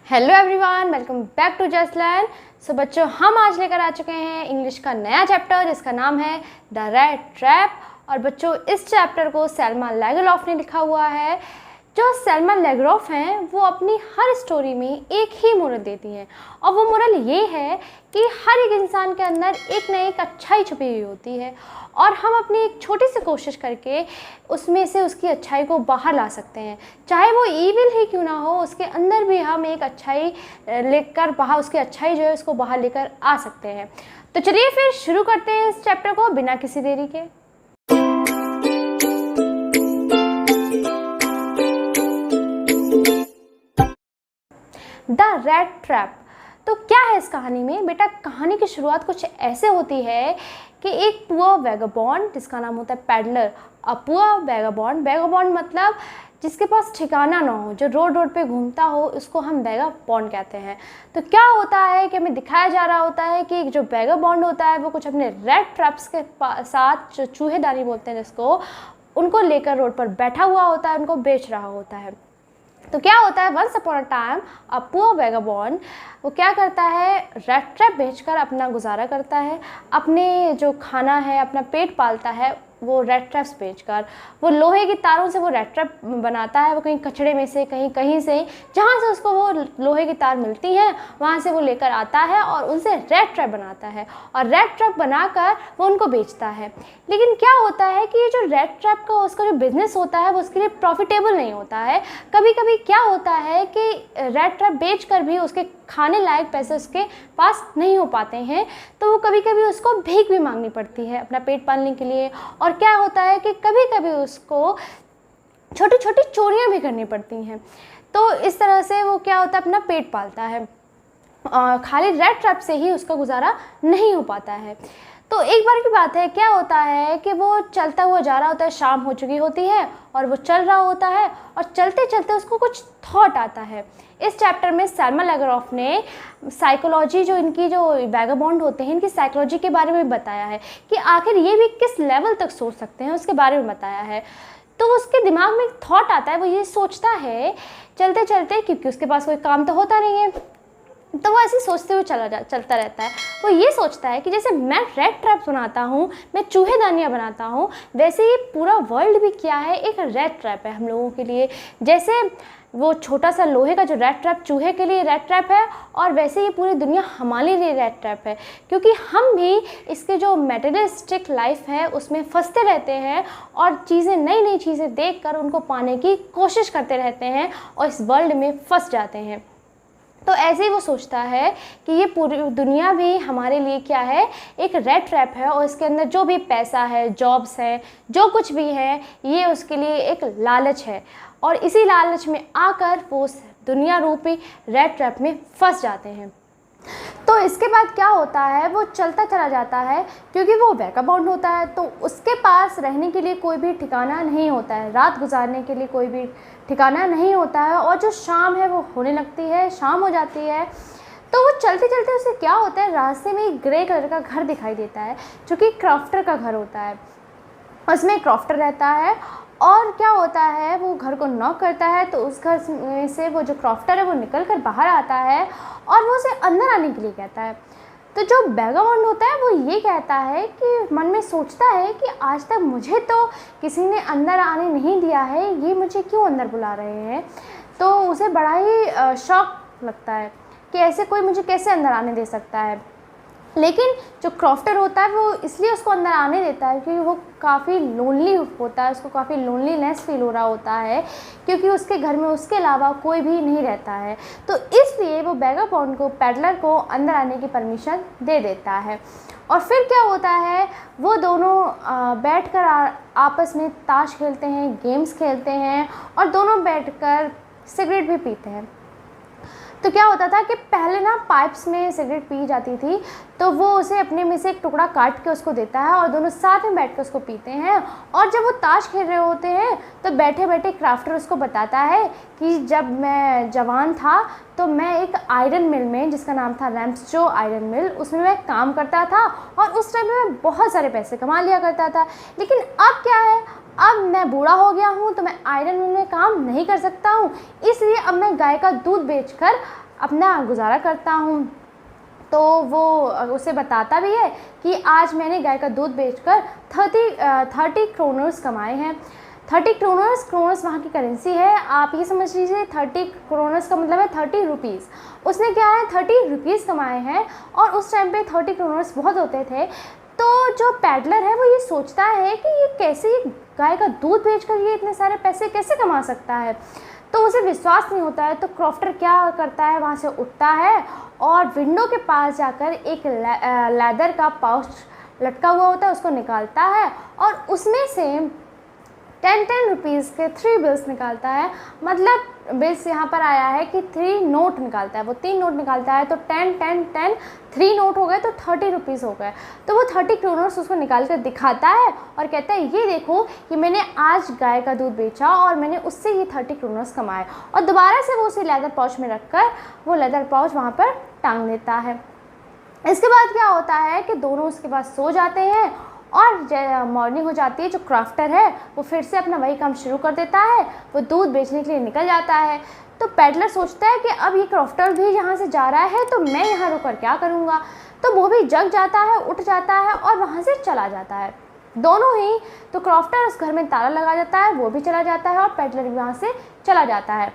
Hello everyone, welcome back to Just Learn. So बच्चों, हम आज लेकर आ चुके हैं इंग्लिश का नया चैप्टर जिसका नाम है द रैट ट्रैप। और बच्चों, इस चैप्टर को सेल्मा लेगरॉफ ने लिखा हुआ है। जो सेल्मा लेगरॉफ हैं वो अपनी हर स्टोरी में एक ही मोरल देती हैं, और वो मोरल ये है कि हर एक इंसान के अंदर एक न एक अच्छाई छुपी हुई होती है, और हम अपनी एक छोटी सी कोशिश करके उसमें से उसकी अच्छाई को बाहर ला सकते हैं। चाहे वो ईविल ही क्यों ना हो, उसके अंदर भी हम एक अच्छाई लेकर बाहर, उसकी अच्छाई जो है उसको बाहर लेकर आ सकते हैं। तो चलिए फिर शुरू करते हैं इस चैप्टर को बिना किसी देरी के। The rat trap. तो क्या है इस कहानी में? बेटा, कहानी की शुरुआत कुछ ऐसे होती है कि एक पुअर वैगाबॉन्ड जिसका नाम होता है पैडलर। अ पुअर वैगाबॉन्ड, वैगाबॉन्ड मतलब जिसके पास ठिकाना ना हो, जो रोड रोड पे घूमता हो, उसको हम वैगाबॉन्ड कहते हैं। तो क्या होता है कि हमें दिखाया जा रहा होता है कि जो वैगाबॉन्ड होता है वो कुछ अपने रैट ट्रैप्स के साथ, जो चूहेदानी बोलते हैं जिसको, उनको लेकर रोड पर बैठा हुआ होता है, उनको बेच रहा होता है। तो क्या होता है, once upon a time a poor vagabond वो क्या करता है, रैट ट्रैप बेचकर अपना गुजारा करता है, अपने जो खाना है, अपना पेट पालता है वो रैट ट्रैप्स बेचकर। वो लोहे की तारों से वो रैट ट्रैप बनाता है, वो कहीं कचड़े में से, कहीं कहीं से, जहाँ से उसको वो लोहे की तार मिलती हैं वहाँ से वो लेकर आता है और उनसे रैट ट्रैप बनाता है, और रैट ट्रैप बनाकर वो उनको बेचता है। लेकिन क्या होता है कि ये जो रैट ट्रैप का उसका जो बिज़नेस होता है वो उसके लिए प्रॉफिटेबल नहीं होता है। कभी कभी क्या होता है कि रैट ट्रैप बेच कर भी उसके खाने लायक पैसे उसके पास नहीं हो पाते हैं, तो वो कभी कभी उसको भीख भी मांगनी पड़ती है अपना पेट पालने के लिए। और क्या होता है कि कभी कभी उसको छोटी छोटी चोरियां भी करनी पड़ती हैं। तो इस तरह से वो क्या होता है, अपना पेट पालता है। खाली रैट ट्रैप से ही उसका गुजारा नहीं हो पाता है। तो एक बार की बात है, क्या होता है कि वो चलता हुआ जा रहा होता है, शाम हो चुकी होती है और वो चल रहा होता है, और चलते चलते उसको कुछ थॉट आता है। इस चैप्टर में सेल्मा लेगरॉफ ने साइकोलॉजी, जो इनकी जो वैगाबॉन्ड होते हैं, इनकी साइकोलॉजी के बारे में बताया है कि आखिर ये भी किस लेवल तक सोच सकते हैं, उसके बारे में बताया है। तो उसके दिमाग में एक थॉट आता है, वो ये सोचता है चलते चलते, क्योंकि उसके पास कोई काम तो होता नहीं है, तो वो ऐसे सोचते हुए चलता रहता है। वो ये सोचता है कि जैसे मैं रैट ट्रैप बनाता हूँ, मैं चूहेदानियाँ बनाता हूँ, वैसे ये पूरा वर्ल्ड भी क्या है, एक रैट ट्रैप है हम लोगों के लिए। जैसे वो छोटा सा लोहे का जो रैट ट्रैप चूहे के लिए रैट ट्रैप है, और वैसे ये पूरी दुनिया हमारे लिए रैट ट्रैप है, क्योंकि हम भी इसके जो मटेरियलिस्टिक लाइफ है उसमें फंसते रहते हैं, और चीज़ें, नई नई चीज़ें देखकर उनको पाने की कोशिश करते रहते हैं, और इस वर्ल्ड में फंस जाते हैं। तो ऐसे ही वो सोचता है कि ये पूरी दुनिया भी हमारे लिए क्या है, एक रैट ट्रैप है, और इसके अंदर जो भी पैसा है, जॉब्स हैं, जो कुछ भी है, ये उसके लिए एक लालच है, और इसी लालच में आकर वो उस दुनिया रूपी रैट ट्रैप में फंस जाते हैं। तो इसके बाद क्या होता है, वो चलता चला जाता है, क्योंकि वो वैगाबॉन्ड होता है तो उसके पास रहने के लिए कोई भी ठिकाना नहीं होता है, रात गुजारने के लिए कोई भी ठिकाना नहीं होता है। और जो शाम है वो होने लगती है, शाम हो जाती है, तो वो चलते चलते उसे क्या होता है, रास्ते में एक ग्रे कलर का घर दिखाई देता है, जो कि क्रॉफ्टर का घर होता है। उसमें क्रॉफ्टर रहता है, और क्या होता है, वो घर को नॉक करता है, तो उस घर में से वो जो क्रॉफ्टर है वो निकल कर बाहर आता है, और वो उसे अंदर आने के लिए कहता है। तो जो वैगाबॉन्ड होता है वो ये कहता है कि मन में सोचता है कि आज तक मुझे तो किसी ने अंदर आने नहीं दिया है, ये मुझे क्यों अंदर बुला रहे हैं। तो उसे बड़ा ही शौक लगता है कि ऐसे कोई मुझे कैसे अंदर आने दे सकता है। लेकिन जो क्रॉफ्टर होता है वो इसलिए उसको अंदर आने देता है क्योंकि वो काफ़ी लोनली होता है, उसको काफ़ी लोनलीनेस फील हो रहा होता है, क्योंकि उसके घर में उसके अलावा कोई भी नहीं रहता है। तो इसलिए वो वैगाबॉन्ड को, पैडलर को अंदर आने की परमिशन दे देता है। और फिर क्या होता है, वो दोनों बैठकर आपस में ताश खेलते हैं, गेम्स खेलते हैं, और दोनों बैठकर सिगरेट भी पीते हैं। तो क्या होता था कि पहले ना पाइप्स में सिगरेट पी जाती थी, तो वो उसे अपने में से एक टुकड़ा काट के उसको देता है, और दोनों साथ में बैठ कर उसको पीते हैं। और जब वो ताश खेल रहे होते हैं तो बैठे बैठे क्राफ्टर उसको बताता है कि जब मैं जवान था तो मैं एक आयरन मिल में, जिसका नाम था रैम्सजो आयरन मिल, उसमें मैं काम करता था, और उस टाइम में मैं बहुत सारे पैसे कमा लिया करता था। लेकिन अब क्या है, अब मैं बूढ़ा हो गया हूँ तो मैं आयरन मिल में काम नहीं कर सकता हूँ, इसलिए अब मैं गाय का दूध बेचकर अपना गुजारा करता हूँ। तो वो उसे बताता भी है कि आज मैंने गाय का दूध बेचकर 30 क्रोनर्स कमाए हैं। 30 क्रोनर्स वहाँ की करेंसी है, आप ये समझ लीजिए 30 क्रोनर्स का मतलब है 30 रुपीज़। उसने क्या है 30 रुपीज़ कमाए हैं, और उस टाइम पे 30 क्रोनर्स बहुत होते थे। तो जो पैडलर है वो ये सोचता है कि ये कैसे गाय का दूध बेचकर ये इतने सारे पैसे कैसे कमा सकता है, तो उसे विश्वास नहीं होता है। तो क्रॉफ्टर क्या करता है, वहाँ से उठता है और विंडो के पास जाकर एक लेदर का पाउच लटका हुआ होता है उसको निकालता है, और उसमें से 10 रुपीज़ के 3 बिल्स निकालता है। मतलब बिल्स यहाँ पर आया है कि 3 नोट निकालता है, वो 3 नोट निकालता है। तो 10 10 10 3 नोट हो गए, तो 30 रुपीज़ हो गए। तो वो 30 क्रोनर्स उसको निकाल कर दिखाता है और कहता है ये देखो कि मैंने आज गाय का दूध बेचा और मैंने उससे ये 30 क्रोनर्स कमाए। और दोबारा से वो उसे लेदर पाउच में रखकर वो लेदर पाउच वहाँ पर टांग देता है। इसके बाद क्या होता है कि दोनों उसके बाद सो जाते हैं, और मॉर्निंग हो जाती है। जो क्राफ्टर है वो फिर से अपना वही काम शुरू कर देता है, वो दूध बेचने के लिए निकल जाता है। तो पैडलर सोचता है कि अब ये क्राफ्टर भी यहाँ से जा रहा है तो मैं यहाँ रुककर क्या करूँगा। तो वो भी जग जाता है, उठ जाता है और वहाँ से चला जाता है दोनों ही। तो क्राफ्टर उस घर में ताला लगा जाता है, वो भी चला जाता है और पैडलर भी वहाँ से चला जाता है।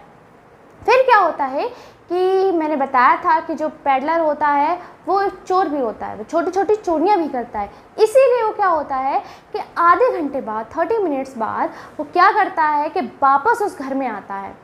फिर क्या होता है कि मैंने बताया था कि जो पैडलर होता है वो एक चोर भी होता है, वो छोटी छोटी चोरियाँ भी करता है। इसीलिए वो क्या होता है कि आधे घंटे बाद 30 मिनट्स बाद वो क्या करता है कि वापस उस घर में आता है,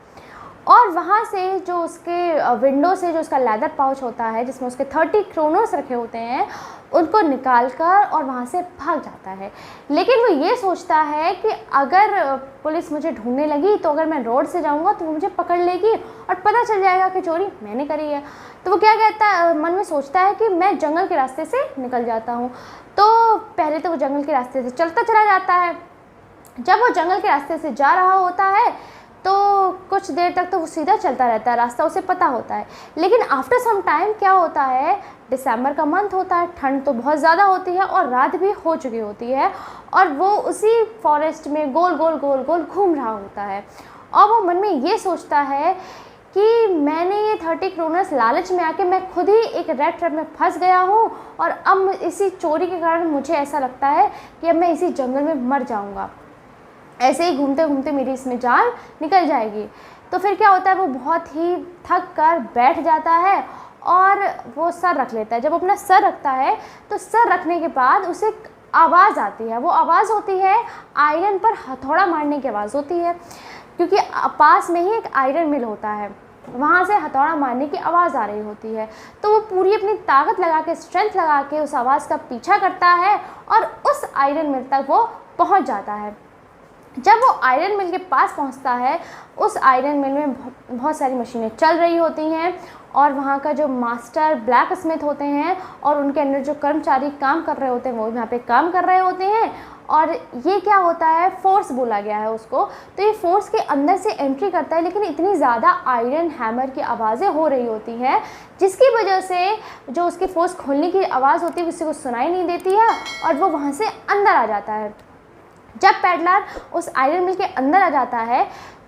और वहाँ से जो उसके विंडो से जो उसका लेदर पाउच होता है जिसमें उसके 30 क्रोनर्स रखे होते हैं उनको निकाल कर और वहाँ से भाग जाता है। लेकिन वो ये सोचता है कि अगर पुलिस मुझे ढूंढने लगी तो अगर मैं रोड से जाऊँगा तो वो मुझे पकड़ लेगी और पता चल जाएगा कि चोरी मैंने करी है। तो वो क्या कहता है, मन में सोचता है कि मैं जंगल के रास्ते से निकल जाता हूँ। तो पहले तो वो जंगल के रास्ते से चलता चला जाता है। जब वो जंगल के रास्ते से जा रहा होता है तो कुछ देर तक तो वो सीधा चलता रहता है, रास्ता उसे पता होता है। लेकिन आफ्टर सम टाइम क्या होता है, दिसंबर का मंथ होता है, ठंड तो बहुत ज़्यादा होती है और रात भी हो चुकी होती है, और वो उसी फॉरेस्ट में गोल गोल गोल गोल घूम रहा होता है। और वो मन में ये सोचता है कि मैंने ये 30 क्रोनर्स लालच में आके मैं खुद ही एक रेड ट्रैप में फंस गया हूँ, और अब इसी चोरी के कारण मुझे ऐसा लगता है कि अब मैं इसी जंगल में मर जाऊँगा। ऐसे ही घूमते घूमते मेरी इसमें जान निकल जाएगी। तो फिर क्या होता है, वो बहुत ही थक कर बैठ जाता है और वो सर रख लेता है। जब अपना सर रखता है तो सर रखने के बाद उसे आवाज़ आती है। वो आवाज़ होती है आयरन पर हथौड़ा मारने की आवाज़ होती है, क्योंकि पास में ही एक आयरन मिल होता है, वहाँ से हथौड़ा मारने की आवाज़ आ रही होती है। तो वो पूरी अपनी ताकत लगा के, स्ट्रेंथ लगा के उस आवाज़ का पीछा करता है और उस आयरन मिल तक वो पहुँच जाता है। जब वो आयरन मिल के पास पहुंचता है, उस आयरन मिल में बहुत सारी मशीनें चल रही होती हैं, और वहाँ का जो मास्टर ब्लैक स्मिथ होते हैं और उनके अंदर जो कर्मचारी काम कर रहे होते हैं वो यहाँ पे काम कर रहे होते हैं। और ये क्या होता है, फोर्स बोला गया है उसको। तो ये फोर्स के अंदर से एंट्री करता है, लेकिन इतनी ज़्यादा आयरन हैमर की आवाज़ें हो रही होती हैं जिसकी वजह से जो उसकी फोर्स खोलने की आवाज़ होती है किसी को सुनाई नहीं देती है, और वो वहाँ से अंदर आ जाता है। जब पैडलर उस आयरन मिल के अंदर आ जाता है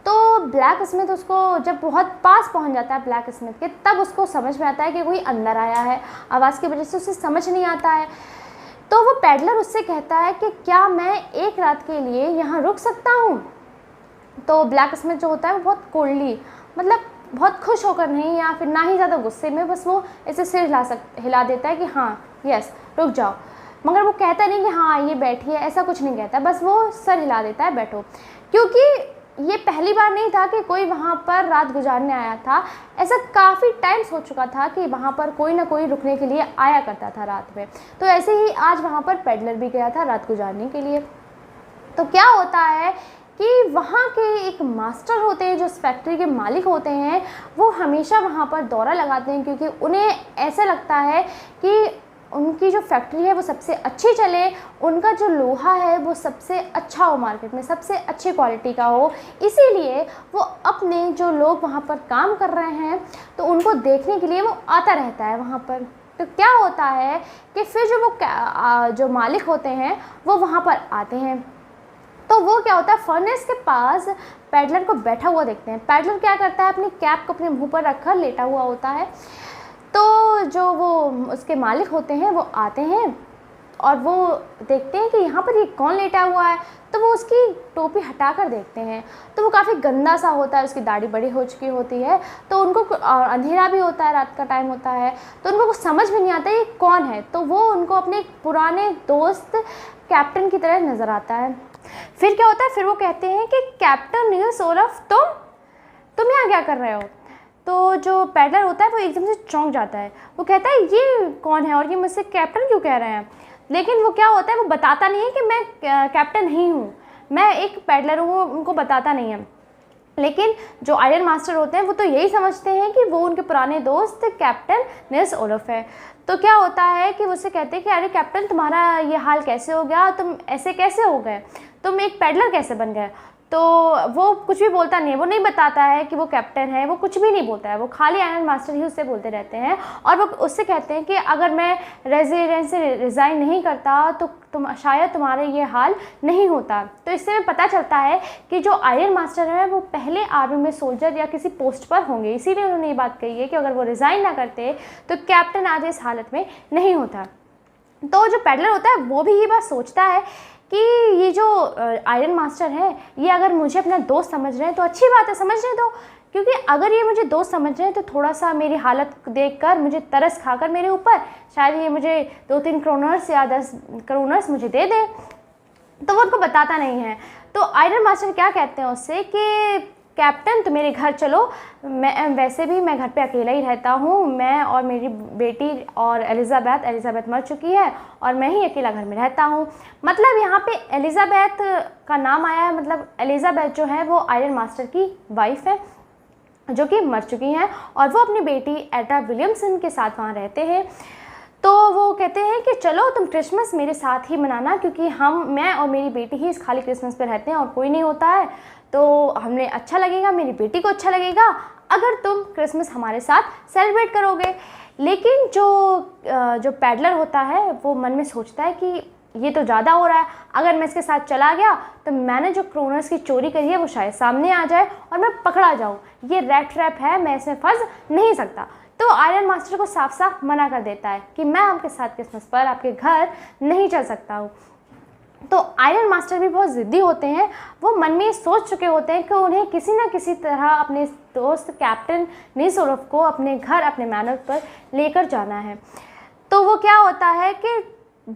तो ब्लैक स्मिथ उसको जब बहुत पास पहुंच जाता है ब्लैक स्मिथ के, तब उसको समझ में आता है कि कोई अंदर आया है। आवाज़ की वजह से उसे समझ नहीं आता है। तो वो पैडलर उससे कहता है कि क्या मैं एक रात के लिए यहाँ रुक सकता हूँ। तो ब्लैक स्मिथ जो होता है वो बहुत कोल्डली, मतलब बहुत खुश होकर नहीं या फिर ना ही ज़्यादा गुस्से में, बस वो ऐसे सिर हिला देता है कि हाँ यस रुक जाओ। मगर वो कहता नहीं कि हाँ ये बैठिए, ऐसा कुछ नहीं कहता, बस वो सर हिला देता है बैठो। क्योंकि ये पहली बार नहीं था कि कोई वहाँ पर रात गुजारने आया था, ऐसा काफ़ी टाइम्स हो चुका था कि वहाँ पर कोई ना कोई रुकने के लिए आया करता था रात में। तो ऐसे ही आज वहाँ पर पैडलर भी गया था रात गुजारने के लिए। तो क्या होता है कि वहाँ के एक मास्टर होते हैं जो उस फैक्ट्री के मालिक होते हैं, वो हमेशा वहाँ पर दौरा लगाते हैं, क्योंकि उन्हें ऐसा लगता है कि उनकी जो फैक्ट्री है वो सबसे अच्छी चले, उनका जो लोहा है वो सबसे अच्छा हो, मार्केट में सबसे अच्छी क्वालिटी का हो। इसीलिए वो अपने जो लोग वहाँ पर काम कर रहे हैं तो उनको देखने के लिए वो आता रहता है वहाँ पर। तो क्या होता है कि फिर जो मालिक होते हैं वो वहाँ पर आते हैं, तो वो क्या होता है, फर्नेस के पास पैडलर को बैठा हुआ देखते हैं। पैडलर क्या करता है, अपनी कैप को अपने मुंह पर रखकर लेटा हुआ होता है। तो जो वो उसके मालिक होते हैं वो आते हैं और वो देखते हैं कि यहाँ पर ये कौन लेटा हुआ है। तो वो उसकी टोपी हटा कर देखते हैं तो वो काफ़ी गंदा सा होता है, उसकी दाढ़ी बड़ी हो चुकी होती है। तो उनको अंधेरा भी होता है, रात का टाइम होता है, तो उनको कुछ समझ भी नहीं आता ये कौन है। तो वो उनको अपने एक पुराने दोस्त कैप्टन की तरह नज़र आता है। फिर क्या होता है, फिर वो कहते हैं कि कैप्टन नील्स ओलफ तुम यहाँ क्या कर रहे हो। तो जो पैडलर होता है वो एकदम से चौंक जाता है। वो कहता है ये कौन है और ये मुझसे कैप्टन क्यों कह रहे हैं। लेकिन वो क्या होता है, वो बताता नहीं है कि मैं कैप्टन नहीं हूँ, मैं एक पैडलर हूँ, उनको बताता नहीं है। लेकिन जो आयरन मास्टर होते हैं वो तो यही समझते हैं कि वो उनके पुराने दोस्त कैप्टन नील्स ओलफ है। तो क्या होता है कि उससे कहते हैं कि अरे कैप्टन, तुम्हारा ये हाल कैसे हो गया, तुम ऐसे कैसे हो गए, तुम एक पैडलर कैसे बन गए। तो वो कुछ भी बोलता नहीं है, वो नहीं बताता है कि वो कैप्टन है, वो कुछ भी नहीं बोलता है, वो खाली आयरन मास्टर ही उससे बोलते रहते हैं। और वो उससे कहते हैं कि अगर मैं रेजिडेंस से रिज़ाइन नहीं करता तो शायद तुम्हारे ये हाल नहीं होता। तो इससे हमें पता चलता है कि जो आयरन मास्टर है वो पहले आर्मी में सोल्जर या किसी पोस्ट पर होंगे, इसीलिए उन्होंने ये बात कही है कि अगर वो रिज़ाइन ना करते तो कैप्टन आज इस हालत में नहीं होता। तो जो पैडलर होता है वो भी ये बात सोचता है कि ये जो आयरन मास्टर है ये अगर मुझे अपना दोस्त समझ रहे हैं तो अच्छी बात है, समझने दो, क्योंकि अगर ये मुझे दोस्त समझ रहे हैं तो थोड़ा सा मेरी हालत देखकर, मुझे तरस खाकर मेरे ऊपर शायद ये मुझे 2-3 क्रोनर्स या 10 क्रोनर्स मुझे दे दे। तो वो उनको बताता नहीं है। तो आयरन मास्टर क्या कहते हैं उससे कि कैप्टन तो मेरे घर चलो, मैं वैसे भी मैं घर पे अकेला ही रहता हूँ, मैं और मेरी बेटी और एलिज़ाबेथ मर चुकी है और मैं ही अकेला घर में रहता हूँ। मतलब यहाँ पे एलिज़ाबेथ का नाम आया है, मतलब एलिज़ाबेथ जो है वो आयरन मास्टर की वाइफ है जो कि मर चुकी हैं और वो अपनी बेटी एटा विलियमसन के साथ वहाँ रहते हैं। तो वो कहते हैं कि चलो तुम क्रिसमस मेरे साथ ही मनाना, क्योंकि मैं और मेरी बेटी ही इस खाली क्रिसमस पे रहते हैं और कोई नहीं होता है, तो हमें अच्छा लगेगा, मेरी बेटी को अच्छा लगेगा अगर तुम क्रिसमस हमारे साथ सेलिब्रेट करोगे। लेकिन जो पैडलर होता है वो मन में सोचता है कि ये तो ज़्यादा हो रहा है, अगर मैं इसके साथ चला गया तो मैंने जो क्रोनर्स की चोरी करी है वो शायद सामने आ जाए और मैं पकड़ा जाऊँ, ये रेड ट्रैप है, मैं इसमें फंस नहीं सकता। तो आयरन मास्टर को साफ साफ मना कर देता है कि मैं आपके साथ क्रिसमस पर आपके घर नहीं चल सकता हूँ। तो आयरन मास्टर भी बहुत ज़िद्दी होते हैं, वो मन में सोच चुके होते हैं कि उन्हें किसी न किसी तरह अपने दोस्त कैप्टन नील्स ओलफ को अपने घर, अपने मैनर पर लेकर जाना है। तो वो क्या होता है कि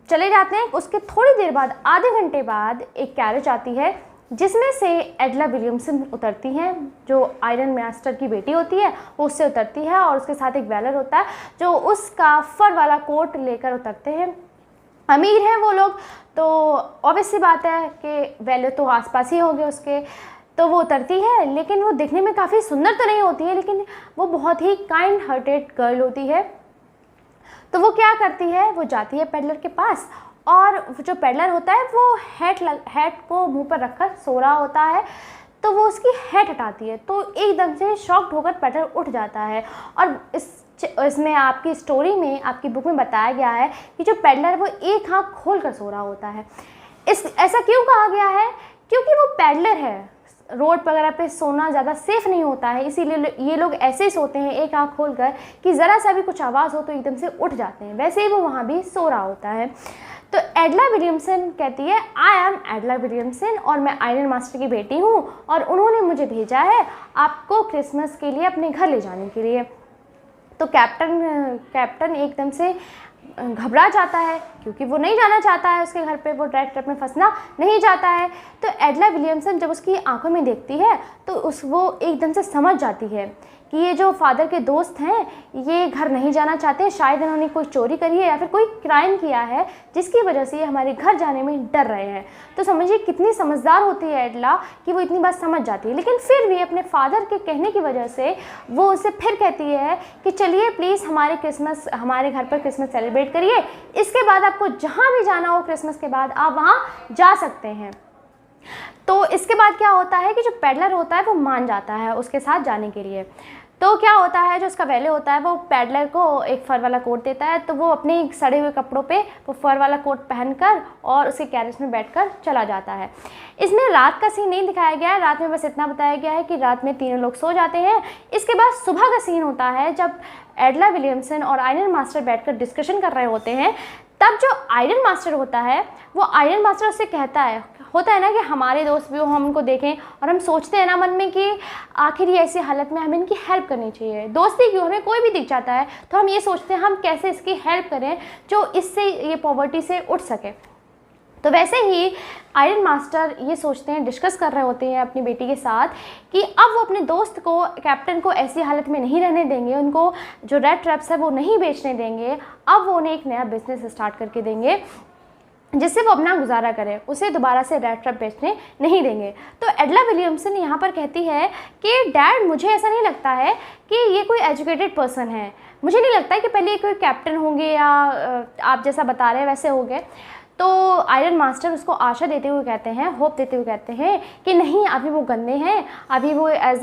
चले जाते हैं। उसके थोड़ी देर बाद, आधे घंटे बाद, एक कैरेज आती है जिसमें से एडला विलियमसन उतरती हैं, जो आयरन मास्टर की बेटी होती है, वो उससे उतरती है और उसके साथ एक वेलर होता है जो उसका फर वाला कोट लेकर उतरते हैं। अमीर हैं वो लोग, तो ऑब्वियस सी बात है कि वेलर तो आसपास ही होंगे उसके। तो वो उतरती है, लेकिन वो दिखने में काफ़ी सुंदर तो नहीं होती है, लेकिन वो बहुत ही काइंड हार्टेड गर्ल होती है। तो वो क्या करती है, वो जाती है पैडलर के पास और जो पैडलर होता है वो हैट को मुंह पर रखकर सो रहा होता है। तो वो उसकी हैट हटाती है तो एकदम से शॉक्ड होकर पैडलर उठ जाता है। और इसमें आपकी स्टोरी में, आपकी बुक में बताया गया है कि जो पैडलर वो एक आँख खोल कर सो रहा होता है। ऐसा क्यों कहा गया है, क्योंकि वो पैडलर है, रोड वगैरह पे सोना ज़्यादा सेफ़ नहीं होता है, इसीलिए ये लोग ऐसे ही सोते हैं एक आँख खोलकर कि ज़रा सा भी कुछ आवाज़ हो तो एकदम से उठ जाते हैं। वैसे ही वो वहाँ भी सो रहा होता है। तो एडला विलियमसन कहती है, आई एम एडला विलियमसन और मैं आयरन मास्टर की बेटी हूँ और उन्होंने मुझे भेजा है आपको क्रिसमस के लिए अपने घर ले जाने के लिए। तो कैप्टन एकदम से घबरा जाता है क्योंकि वो नहीं जाना चाहता है उसके घर पे, वो रेड ट्रैप में फंसना नहीं चाहता है। तो एडला विलियमसन जब उसकी आंखों में देखती है तो वो एकदम से समझ जाती है कि ये जो फादर के दोस्त हैं ये घर नहीं जाना चाहते, शायद इन्होंने कोई चोरी करी है या फिर कोई क्राइम किया है जिसकी वजह से ये हमारे घर जाने में डर रहे हैं। तो समझिए कितनी समझदार होती है एडला कि वो इतनी बात समझ जाती है। लेकिन फिर भी अपने फादर के कहने की वजह से वो उसे फिर कहती है कि चलिए प्लीज़ हमारे घर पर क्रिसमस सेलिब्रेट करिए, इसके बाद आपको जहाँ भी जाना हो क्रिसमस के बाद आप वहाँ जा सकते हैं। तो इसके बाद क्या होता है कि जो पैडलर होता है वो मान जाता है उसके साथ जाने के लिए। तो क्या होता है, जो उसका वैले होता है वो पैडलर को एक फ़र वाला कोट देता है, तो वो अपने सड़े हुए कपड़ों पे वो फ़र वाला कोट पहनकर और उसके कैरेज में बैठकर चला जाता है। इसमें रात का सीन नहीं दिखाया गया है, रात में बस इतना बताया गया है कि रात में तीनों लोग सो जाते हैं। इसके बाद सुबह का सीन होता है जब एडला विलियमसन और आयरन मास्टर बैठकर डिस्कशन कर रहे होते हैं। तब जो आयरन मास्टर होता है वो आयरन मास्टर उससे कहता है, होता है ना कि हमारे दोस्त भी हो, हम उनको देखें और हम सोचते हैं ना मन में कि आखिर ये ऐसी हालत में हमें इनकी हेल्प करनी चाहिए। दोस्ती क्यों, हमें कोई भी दिख जाता है तो हम ये सोचते हैं हम कैसे इसकी हेल्प करें जो इससे ये पॉवर्टी से उठ सके। तो वैसे ही आयरन मास्टर ये सोचते हैं, डिस्कस कर रहे होते हैं अपनी बेटी के साथ कि अब वो अपने दोस्त को, कैप्टन को ऐसी हालत में नहीं रहने देंगे, उनको जो रेड ट्रैप्स है वो नहीं बेचने देंगे। अब वो उन्हें एक नया बिजनेस स्टार्ट करके देंगे जिससे वो अपना गुजारा करें, उसे दोबारा से रेड ट्रैप बेचने नहीं देंगे। तो एडला विलियमसन यहाँ पर कहती है कि डैड, मुझे ऐसा नहीं लगता है कि ये कोई एजुकेटेड पर्सन है, मुझे नहीं लगता है कि पहले कोई कैप्टन होंगे या आप जैसा बता रहे हैं वैसे होंगे। तो आयरन मास्टर उसको आशा देते हुए कहते हैं, होप देते हुए कहते हैं कि नहीं, अभी वो गंदे हैं, अभी वो एज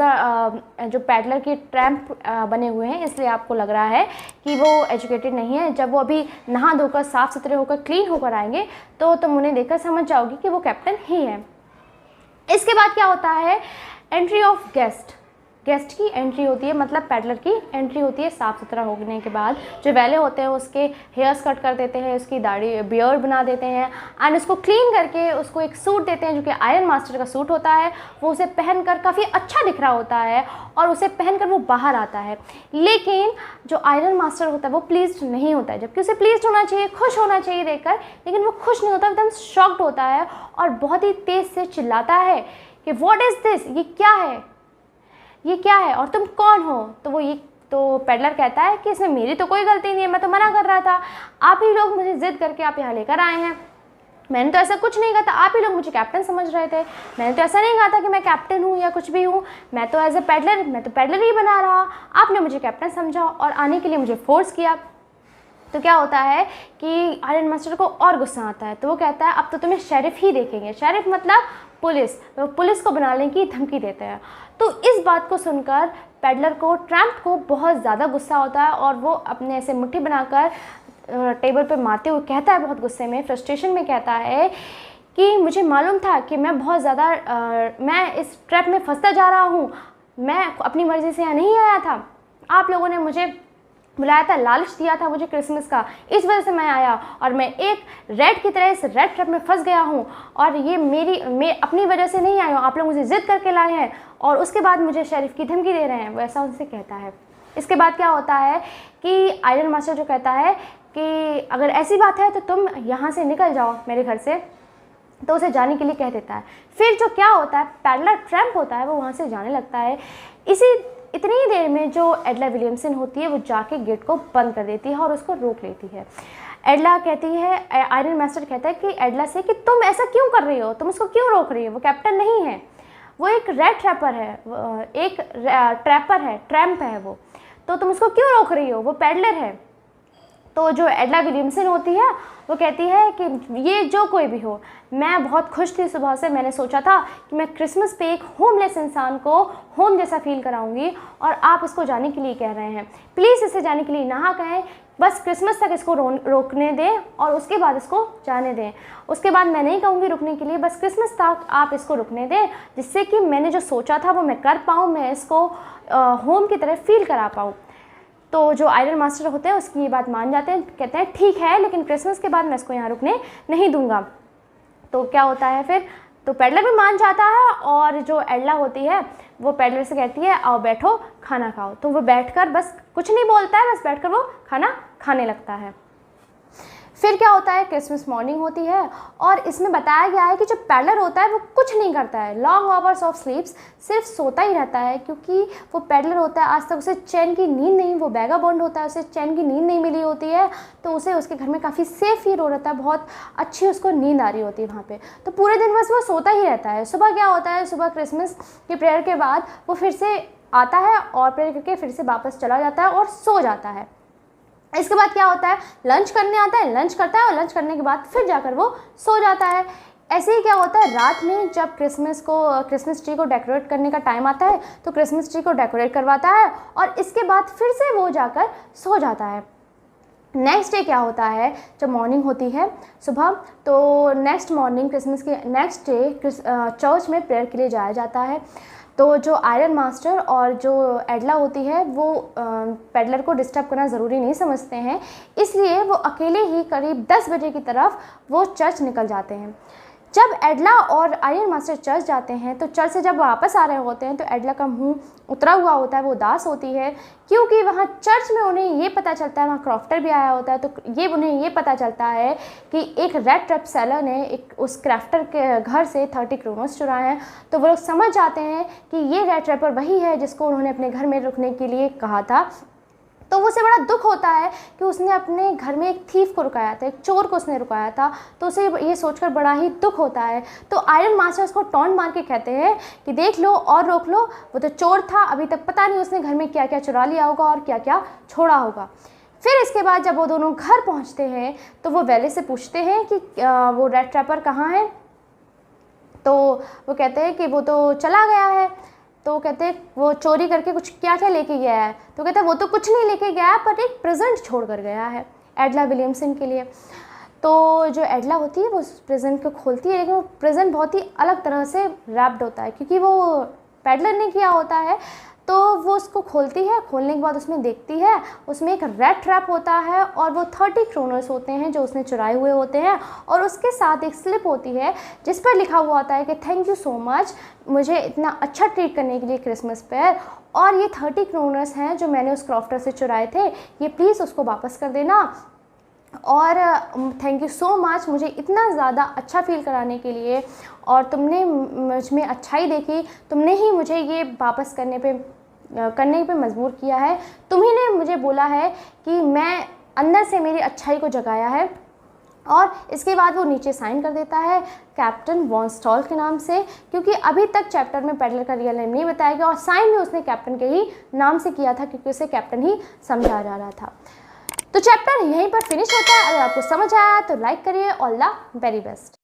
जो पैडलर के ट्रैम्प बने हुए हैं, इसलिए आपको लग रहा है कि वो एजुकेटेड नहीं है। जब वो अभी नहा धोकर साफ़ सुथरे होकर क्लीन होकर आएंगे तो तुम उन्हें देखकर समझ जाओगी कि वो कैप्टन ही है। इसके बाद क्या होता है, एंट्री ऑफ गेस्ट की एंट्री होती है, मतलब पैडलर की एंट्री होती है। साफ़ सुथरा होने के बाद जो वैले होते हैं उसके हेयर्स कट कर देते हैं, उसकी दाढ़ी बियर्ड बना देते हैं एंड उसको क्लीन करके उसको एक सूट देते हैं जो कि आयरन मास्टर का सूट होता है। वो उसे पहनकर काफ़ी अच्छा दिख रहा होता है और उसे पहनकर वो बाहर आता है। लेकिन जो आयरन मास्टर होता है वो प्लीज़्ड नहीं होता है, जबकि उसे प्लीज़्ड होना चाहिए, खुश होना चाहिए देखकर, लेकिन वो खुश नहीं होता, एकदम शॉक्ड होता है और बहुत ही तेज़ से चिल्लाता है कि व्हाट इज़ दिस, ये क्या है, ये क्या है और तुम कौन हो। तो पैडलर कहता है कि इसमें मेरी तो कोई गलती नहीं है, मैं तो मना कर रहा था, आप ही लोग मुझे ज़िद करके आप यहाँ लेकर आए हैं, मैंने तो ऐसा कुछ नहीं कहा था, आप ही लोग मुझे कैप्टन समझ रहे थे, मैंने तो ऐसा नहीं कहा था कि मैं कैप्टन हूँ या कुछ भी हूँ, मैं तो एज ए पैडलर, मैं तो पैडलर ही बना रहा, आपने मुझे कैप्टन समझा और आने के लिए मुझे फोर्स किया। तो क्या होता है कि आयरन मास्टर को और गुस्सा आता है, तो वो कहता है अब तो तुम्हें शेरिफ ही देखेंगे। शेरिफ मतलब पुलिस, तो पुलिस को बनाने की धमकी देते हैं। तो इस बात को सुनकर पैडलर को, ट्रैम्प को बहुत ज़्यादा गुस्सा होता है और वो अपने ऐसे मुट्ठी बनाकर टेबल पे मारते हुए कहता है, बहुत गुस्से में, फ्रस्ट्रेशन में कहता है कि मुझे मालूम था कि मैं बहुत ज़्यादा मैं इस ट्रैप में फंसता जा रहा हूँ, मैं अपनी मर्ज़ी से यहाँ नहीं आया था, आप लोगों ने मुझे बुलाया था, लालच दिया था मुझे क्रिसमस का, इस वजह से मैं आया और मैं एक रेड की तरह इस रेड ट्रैप में फंस गया हूँ और ये मैं अपनी वजह से नहीं आया हूँ, आप लोग मुझे ज़िद करके लाए हैं और उसके बाद मुझे शेरिफ की धमकी दे रहे हैं, वैसा उनसे कहता है। इसके बाद क्या होता है कि आयरन मास्टर जो कहता है कि अगर ऐसी बात है तो तुम यहाँ से निकल जाओ मेरे घर से, तो उसे जाने के लिए कह देता है। फिर जो क्या होता है, पैडलर ट्रैम्प होता है वो वहाँ से जाने लगता है। इतनी ही देर में जो एडला विलियमसन होती है वो जाके गेट को बंद कर देती है और उसको रोक लेती है। एडला कहती है, आयरन मास्टर कहता है कि एडला से कि तुम ऐसा क्यों कर रही हो, तुम उसको क्यों रोक रही हो, वो कैप्टन नहीं है, वो एक रेड ट्रैपर है, एक ट्रैपर है, ट्रैम्प है वो, तो तुम उसको क्यों रोक रही हो, वो पैडलर है। तो जो एडला विलियमसन होती है वो कहती है कि ये जो कोई भी हो, मैं बहुत खुश थी सुबह से, मैंने सोचा था कि मैं क्रिसमस पे एक होमलेस इंसान को होम जैसा फील कराऊंगी और आप इसको जाने के लिए कह रहे हैं, प्लीज़ इसे जाने के लिए ना कहें, बस क्रिसमस तक इसको रोकने दें और उसके बाद इसको जाने दें। उसके बाद मैं नहीं कहूँगी रुकने के लिए, बस क्रिसमस तक आप इसको रुकने दें जिससे कि मैंने जो सोचा था वो मैं कर पाऊँ, मैं इसको होम की तरह फील करा पाऊँ। तो जो आयरन मास्टर होते हैं उसकी ये बात मान जाते हैं, कहते हैं ठीक है, लेकिन क्रिसमस के बाद मैं इसको यहाँ रुकने नहीं दूंगा। तो क्या होता है फिर, तो पैडलर भी मान जाता है और जो एडला होती है वो पैडलर से कहती है आओ बैठो खाना खाओ। तो वो बैठकर बस कुछ नहीं बोलता है, बस बैठकर वो खाना खाने लगता है। फिर क्या होता है, क्रिसमस मॉर्निंग होती है और इसमें बताया गया है कि जो पैडलर होता है वो कुछ नहीं करता है, लॉन्ग आवर्स ऑफ स्लीप्स, सिर्फ सोता ही रहता है, क्योंकि वो पैडलर होता है, आज तक उसे चैन की नींद नहीं, वो वैगाबॉन्ड होता है, उसे चैन की नींद नहीं मिली होती है, तो उसे उसके घर में काफ़ी सेफ फील हो रहता है, बहुत अच्छी उसको नींद आ रही होती है वहाँ पे, तो पूरे दिन बस वो सोता ही रहता है। सुबह क्या होता है, सुबह क्रिसमस की प्रेयर के बाद वो फिर से आता है और प्रेयर करके फिर से वापस चला जाता है और सो जाता है। इसके बाद क्या होता है, लंच करने आता है, लंच करता है और लंच करने के बाद फिर जाकर वो सो जाता है। ऐसे ही क्या होता है, रात में जब क्रिसमस ट्री को डेकोरेट करने का टाइम आता है तो क्रिसमस ट्री को डेकोरेट करवाता है और इसके बाद फिर से वो जाकर सो जाता है। नेक्स्ट डे क्या होता है, जब मॉर्निंग होती है सुबह, तो नेक्स्ट मॉर्निंग क्रिसमस के नेक्स्ट डे चर्च में प्रेयर के लिए जाया जाता है। तो जो आयरन मास्टर और जो एडला होती है वो पेडलर को डिस्टर्ब करना ज़रूरी नहीं समझते हैं, इसलिए वो अकेले ही करीब 10 बजे की तरफ वो चर्च निकल जाते हैं। जब एडला और आयरन मास्टर चर्च जाते हैं तो चर्च से जब वापस आ रहे होते हैं तो एडला का मुंह उतरा हुआ होता है, वो उदास होती है, क्योंकि वहाँ चर्च में उन्हें ये पता चलता है, वहाँ क्रॉफ्टर भी आया होता है, तो उन्हें ये पता चलता है कि एक रेड ट्रैप सेलर ने उस क्राफ्टर के घर से 30 क्रोनोस चुराए हैं। तो वो लोग समझ जाते हैं कि ये रेड ट्रैपर वही है जिसको उन्होंने अपने घर में रुकने के लिए कहा था। तो उसे बड़ा दुख होता है कि उसने अपने घर में एक थीफ को रुकाया था, एक चोर को उसने रुकाया था, तो उसे ये सोचकर बड़ा ही दुख होता है। तो आयरन मास्टर उसको टॉन्ट मार के कहते हैं कि देख लो और रोक लो, वो तो चोर था, अभी तक पता नहीं उसने घर में क्या क्या चुरा लिया होगा और क्या क्या छोड़ा होगा। फिर इसके बाद जब वो दोनों घर पहुँचते हैं तो वो वैले से पूछते हैं कि वो रेड ट्रैपर कहाँ है। तो वो कहते हैं कि वो तो चला गया है। तो कहते हैं वो चोरी करके कुछ क्या क्या लेके गया है। तो कहते हैं वो तो कुछ नहीं लेके गया है, पर एक प्रेजेंट छोड़ कर गया है एडला विलियमसन के लिए। तो जो एडला होती है वो उस प्रेजेंट को खोलती है, लेकिन वो प्रेजेंट बहुत ही अलग तरह से रैप्ड होता है, क्योंकि वो पेडलर ने किया होता है। तो वो उसको खोलती है, खोलने के बाद उसमें देखती है उसमें एक रेड ट्रैप होता है और वो 30 क्रोनर्स होते हैं जो उसने चुराए हुए होते हैं, और उसके साथ एक स्लिप होती है जिस पर लिखा हुआ होता है कि थैंक यू सो मच मुझे इतना अच्छा ट्रीट करने के लिए क्रिसमस पर, और ये 30 क्रोनर्स हैं जो मैंने उस क्रॉफ्टर से चुराए थे, ये प्लीज़ उसको वापस कर देना, और थैंक यू सो मच मुझे इतना ज़्यादा अच्छा फील कराने के लिए, और तुमने मुझ में अच्छाई देखी, तुमने ही मुझे ये वापस करने पे मजबूर किया है, तुम्ही ने मुझे बोला है कि मैं अंदर से मेरी अच्छाई को जगाया है। और इसके बाद वो नीचे साइन कर देता है कैप्टन वॉन स्टॉल के नाम से, क्योंकि अभी तक चैप्टर में पेडलर का रियल नेम नहीं बताया गया, और साइन भी उसने कैप्टन के ही नाम से किया था क्योंकि उसे कैप्टन ही समझा जा रहा था। तो चैप्टर यहीं पर फिनिश होता है। अगर आपको समझ आया तो लाइक करिए। All the very best.